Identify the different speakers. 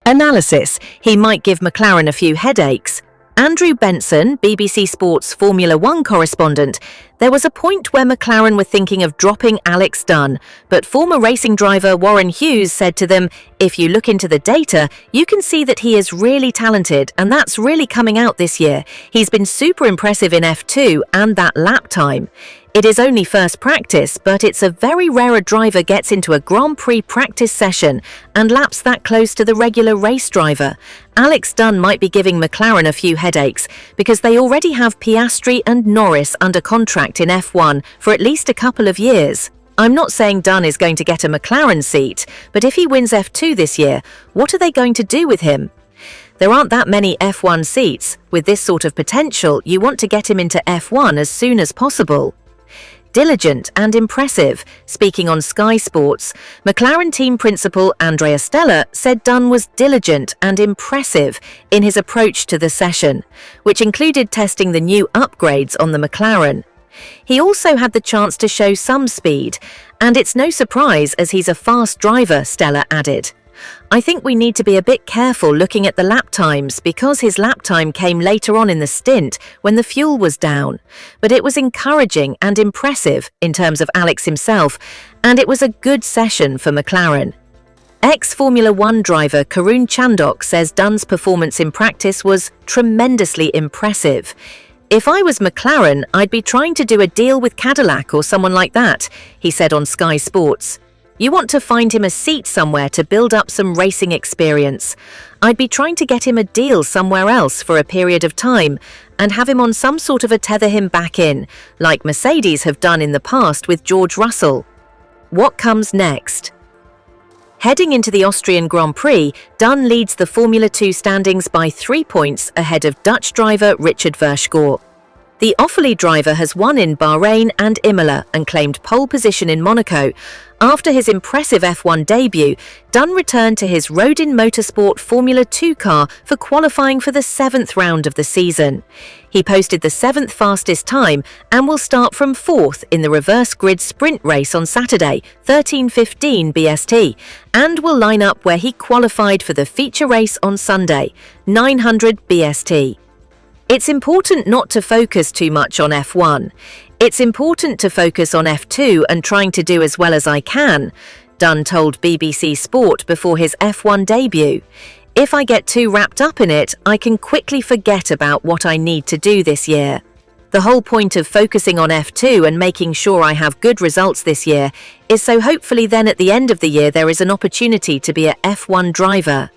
Speaker 1: Analysis: he might give McLaren a few headaches. Andrew Benson, BBC Sports Formula One correspondent: there was a point where McLaren were thinking of dropping Alex Dunn, but former racing driver Warren Hughes said to them, "If you look into the data, you can see that he is really talented, and that's really coming out this year. He's been super impressive in F2 and that lap time. It is only first practice, but it's a very rare a driver gets into a Grand Prix practice session and laps that close to the regular race driver. Alex Dunn might be giving McLaren a few headaches because they already have Piastri and Norris under contract in F1 for at least a couple of years. I'm not saying Dunn is going to get a McLaren seat, but if he wins F2 this year, what are they going to do with him? There aren't that many F1 seats. With this sort of potential, you want to get him into F1 as soon as possible." Diligent and impressive. Speaking on Sky Sports, McLaren team principal Andrea Stella said Dunn was diligent and impressive in his approach to the session, which included testing the new upgrades on the McLaren. He also had the chance to show some speed, and it's no surprise as he's a fast driver, Stella added. "I think we need to be a bit careful looking at the lap times because his lap time came later on in the stint when the fuel was down. But it was encouraging and impressive in terms of Alex himself, and it was a good session for McLaren." Ex-Formula One driver Karun Chandok says Dunn's performance in practice was tremendously impressive. "If I was McLaren, I'd be trying to do a deal with Cadillac or someone like that," he said on Sky Sports. "You want to find him a seat somewhere to build up some racing experience. I'd be trying to get him a deal somewhere else for a period of time and have him on some sort of a tether him back in, like Mercedes have done in the past with George Russell." What comes next? Heading into the Austrian Grand Prix, Dunn leads the Formula 2 standings by 3 points ahead of Dutch driver Richard Verschoor. The Offaly driver has won in Bahrain and Imola and claimed pole position in Monaco. After his impressive F1 debut, Dunn returned to his Rodin Motorsport Formula 2 car for qualifying for the 7th round of the season. He posted the 7th fastest time and will start from 4th in the reverse grid sprint race on Saturday, 13:15 BST, and will line up where he qualified for the feature race on Sunday, 900 BST. It's important not to focus too much on F1. It's important to focus on F2 and trying to do as well as I can, Dunn told BBC Sport before his F1 debut. "If I get too wrapped up in it, I can quickly forget about what I need to do this year. The whole point of focusing on F2 and making sure I have good results this year is so hopefully then at the end of the year there is an opportunity to be a F1 driver."